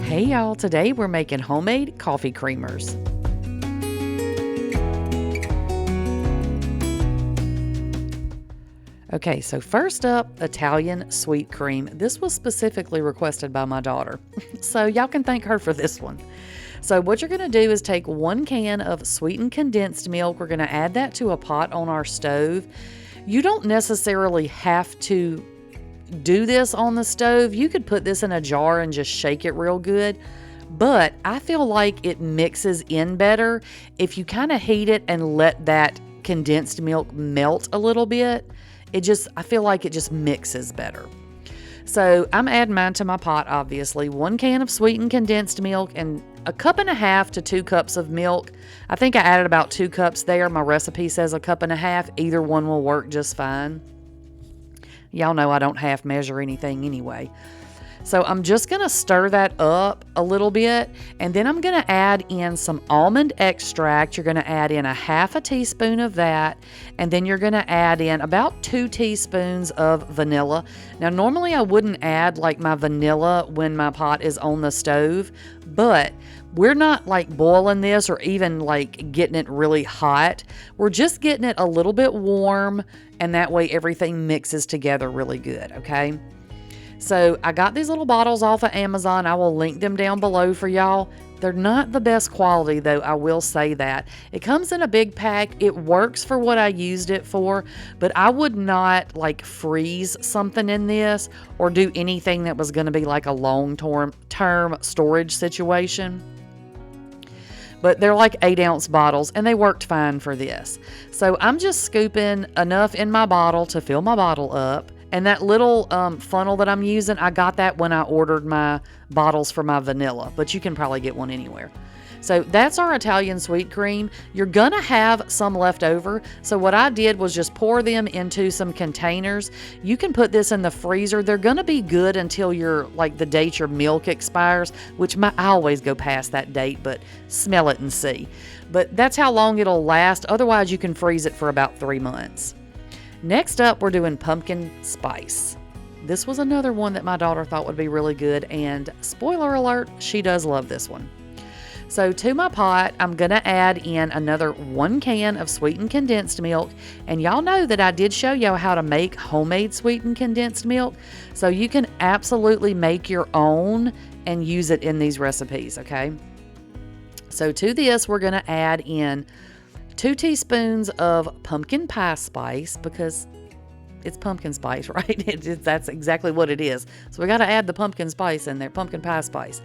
Hey y'all, today we're making homemade coffee creamers. Okay, so first up, Italian sweet cream. This was specifically requested by my daughter, so y'all can thank her for this one. So what you're going to do is take 1 can of sweetened condensed milk. We're going to add that to a pot on our stove. You don't necessarily have to do this on the stove. You could put this in a jar and just shake it real good. But I feel like it mixes in better if you kind of heat it and let that condensed milk melt a little bit. I feel like it just mixes better. So I'm adding mine to my pot, obviously. 1 can of sweetened condensed milk and 1.5 cups to 2 cups of milk. I think I added about 2 cups there. My recipe says 1.5 cups. Either one will work just fine. Y'all know I don't half measure anything anyway. So I'm just going to stir that up a little bit, and then I'm going to add in some almond extract. You're going to add in 1/2 teaspoon of that, and then you're going to add in about 2 teaspoons of vanilla. Now, normally I wouldn't add like my vanilla when my pot is on the stove, but we're not like boiling this or even like getting it really hot. We're just getting it a little bit warm, and that way everything mixes together really good, okay? So I got these little bottles off of Amazon. I will link them down below for y'all. They're not the best quality though, I will say that. It comes in a big pack. It works for what I used it for, but I would not like freeze something in this or do anything that was going to be like a long-term storage situation. But they're like 8-ounce bottles and they worked fine for this. So I'm just scooping enough in my bottle to fill my bottle up. And that little funnel that I'm using, I got that when I ordered my bottles for my vanilla, but you can probably get one anywhere. So that's our Italian sweet cream. You're gonna have some left over. So what I did was just pour them into some containers. You can put this in the freezer. They're gonna be good until the date your milk expires, which I always go past that date, but smell it and see. But that's how long it'll last. Otherwise, you can freeze it for about 3 months. Next up, we're doing pumpkin spice. This was another one that my daughter thought would be really good, and spoiler alert, she does love this one. So to my pot, I'm going to add in another 1 can of sweetened condensed milk, and y'all know that I did show y'all how to make homemade sweetened condensed milk, so you can absolutely make your own and use it in these recipes, okay? So to this, we're going to add in 2 teaspoons of pumpkin pie spice, because it's pumpkin spice, right? That's exactly what it is. So we got to add the pumpkin spice in there, pumpkin pie spice.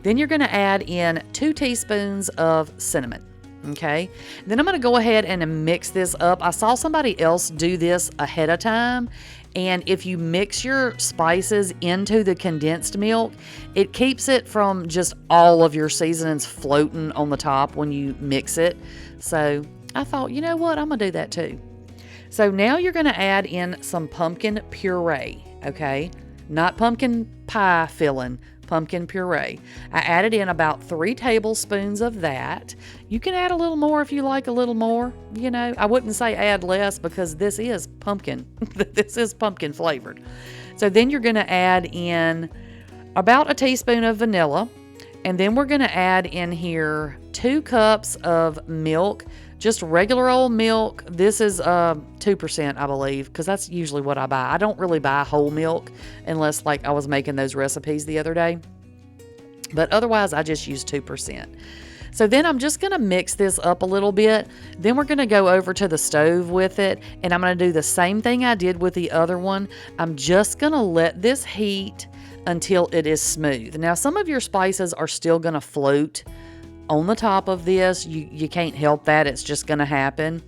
Then you're going to add in 2 teaspoons of cinnamon, okay? Then I'm going to go ahead and mix this up. I saw somebody else do this ahead of time, and if you mix your spices into the condensed milk, it keeps it from just all of your seasonings floating on the top when you mix it. So I thought, you know what, I'm going to do that too. So now you're going to add in some pumpkin puree, okay? Not pumpkin pie filling, pumpkin puree. I added in about 3 tablespoons of that. You can add a little more if you like a little more. You know, I wouldn't say add less because this is pumpkin. This is pumpkin flavored. So then you're going to add in about 1 teaspoon of vanilla. And then we're going to add in here 2 cups of milk, just regular old milk. This is 2%, I believe, because that's usually what I buy. I don't really buy whole milk unless like I was making those recipes the other day. But otherwise, I just use 2%. So then I'm just going to mix this up a little bit. Then we're going to go over to the stove with it, and I'm going to do the same thing I did with the other one. I'm just going to let this heat until it is smooth. Now, some of your spices are still going to float on the top of this. You can't help that. It's just going to happen.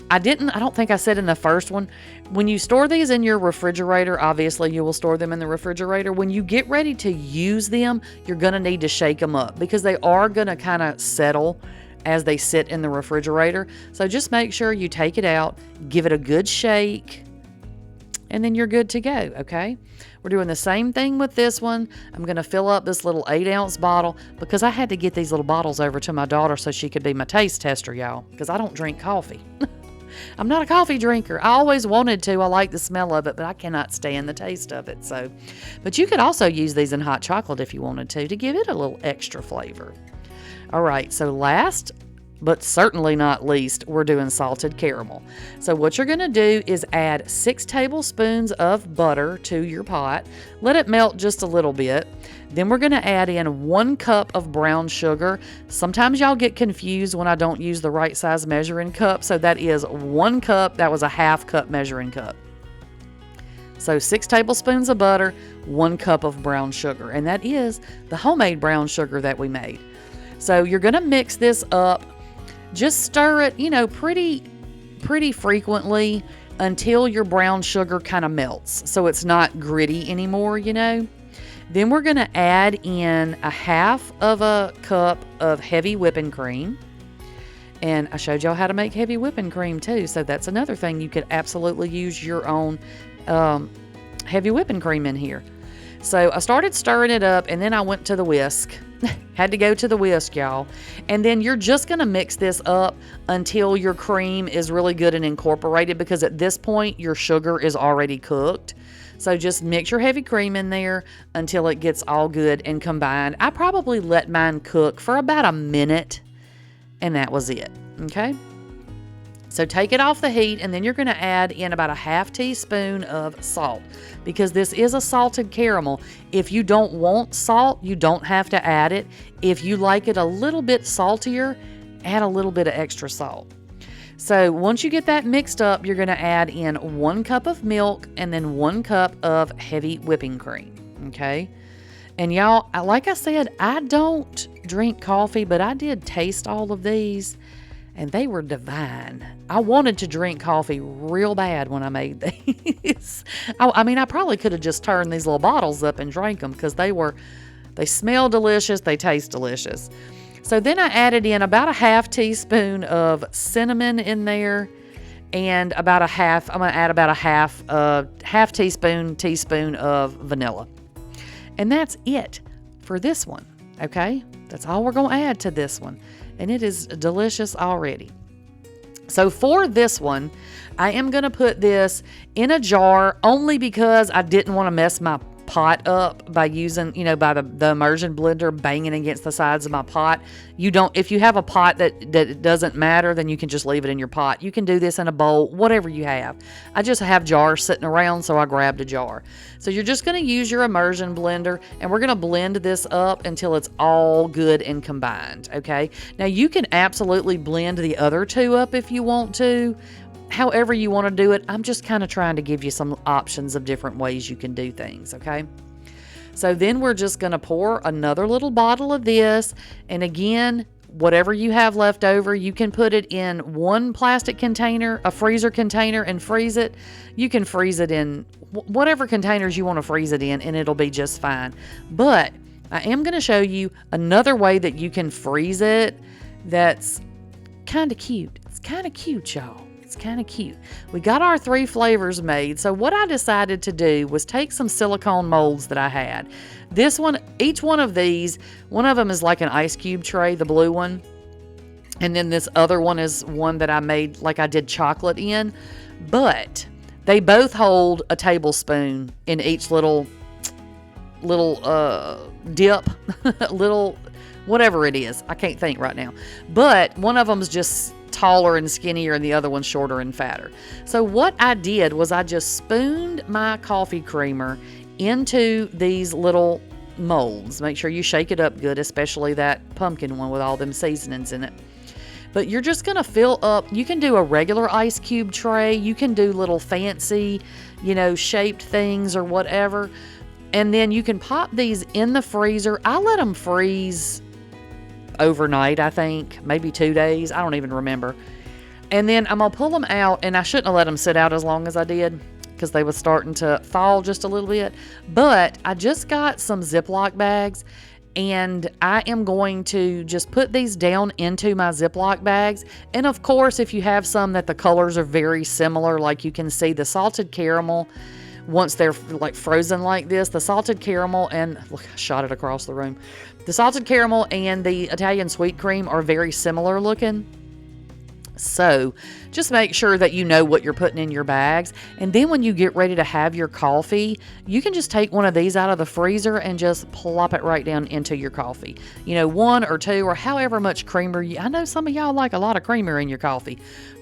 I don't think I said in the first one, when you store these in your refrigerator, obviously you will store them in the refrigerator. When you get ready to use them, you're going to need to shake them up because they are going to kind of settle as they sit in the refrigerator. So just make sure you take it out, give it a good shake, and then you're good to go, okay? We're doing the same thing with this one. I'm going to fill up this little 8-ounce bottle because I had to get these little bottles over to my daughter so she could be my taste tester, y'all, because I don't drink coffee. I'm not a coffee drinker. I always wanted to. I like the smell of it, but I cannot stand the taste of it. So, but you could also use these in hot chocolate if you wanted to give it a little extra flavor. All right, so last but certainly not least, we're doing salted caramel. So what you're going to do is add 6 tablespoons of butter to your pot. Let it melt just a little bit. Then we're going to add in 1 cup of brown sugar. Sometimes y'all get confused when I don't use the right size measuring cup. So that is 1 cup. That was a half cup measuring cup. So 6 tablespoons of butter, 1 cup of brown sugar. And that is the homemade brown sugar that we made. So you're going to mix this up. Just stir it, pretty frequently until your brown sugar kind of melts. So it's not gritty anymore, Then we're going to add in a half of a cup of heavy whipping cream. And I showed y'all how to make heavy whipping cream too. So that's another thing. You could absolutely use your own heavy whipping cream in here. So I started stirring it up and then I went to the whisk. Had to go to the whisk, y'all. And then you're just going to mix this up until your cream is really good and incorporated, because at this point your sugar is already cooked. So just mix your heavy cream in there until it gets all good and combined. I probably let mine cook for about a minute and that was it. Okay. So take it off the heat and then you're going to add in about a half teaspoon of salt, because this is a salted caramel. If you don't want salt, you don't have to add it. If you like it a little bit saltier, add a little bit of extra salt. So once you get that mixed up, you're going to add in 1 cup of milk and then 1 cup of heavy whipping cream. Okay. And y'all, like I said, I don't drink coffee, but I did taste all of these. And they were divine. I wanted to drink coffee real bad when I made these. I probably could have just turned these little bottles up and drank them, because they smell delicious, they taste delicious. So then I added in about a half teaspoon of cinnamon in there, and I'm going to add about a half teaspoon of vanilla. And that's it for this one, okay? That's all we're going to add to this one. And it is delicious already. So for this one, I am going to put this in a jar only because I didn't want to mess my pot up by using, by the immersion blender banging against the sides of my pot. If you have a pot that doesn't matter, then you can just leave it in your pot. You can do this in a bowl, whatever you have. I just have jars sitting around, so I grabbed a jar. So you're just going to use your immersion blender, and we're going to blend this up until it's all good and combined, okay? Now you can absolutely blend the other two up if you want to. However you want to do it, I'm just kind of trying to give you some options of different ways you can do things, okay? So then we're just going to pour another little bottle of this, and again, whatever you have left over, you can put it in one plastic container, a freezer container, and freeze it. You can freeze it in whatever containers you want to freeze it in, and it'll be just fine. But I am going to show you another way that you can freeze it that's kind of cute. It's kind of cute, y'all. It's kind of cute. We got our 3 flavors made. So what I decided to do was take some silicone molds that I had. This one, each one of these, one of them is like an ice cube tray, the blue one. And then this other one is one that I made like I did chocolate in. But they both hold a tablespoon in each little dip, little whatever it is. I can't think right now. But one of them's just taller and skinnier and the other one's shorter and fatter. So what I did was I just spooned my coffee creamer into these little molds. Make sure you shake it up good, especially that pumpkin one with all them seasonings in it. But you're just going to fill up. You can do a regular ice cube tray. You can do little fancy, shaped things or whatever. And then you can pop these in the freezer. I let them freeze overnight, I think, maybe 2 days. I don't even remember. And then I'm going to pull them out, and I shouldn't have let them sit out as long as I did because they were starting to thaw just a little bit. But I just got some Ziploc bags, and I am going to just put these down into my Ziploc bags. And of course, if you have some that the colors are very similar, like you can see the salted caramel, once they're like frozen like this, the salted caramel and look, I shot it across the room. The salted caramel and the Italian sweet cream are very similar looking. So just make sure that you know what you're putting in your bags. And then when you get ready to have your coffee, you can just take one of these out of the freezer and just plop it right down into your coffee. You know, 1 or 2 or however much creamer I know some of y'all like a lot of creamer in your coffee,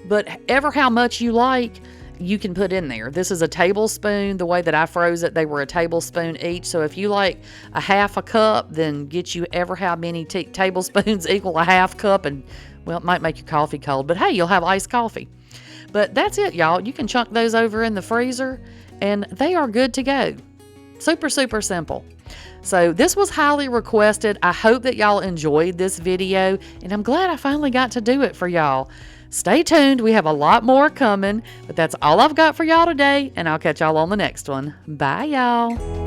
but ever how much you like, you can put in there. This is a tablespoon. The way that I froze it, they were a tablespoon each. So if you like a half a cup, then get you ever how many tablespoons equal a half cup, and well, it might make your coffee cold, but hey, you'll have iced coffee. But that's it, y'all. You can chunk those over in the freezer and they are good to go. Super, super simple. So this was highly requested. I hope that y'all enjoyed this video, and I'm glad I finally got to do it for y'all. Stay tuned. We have a lot more coming, but that's all I've got for y'all today, and I'll catch y'all on the next one. Bye, y'all.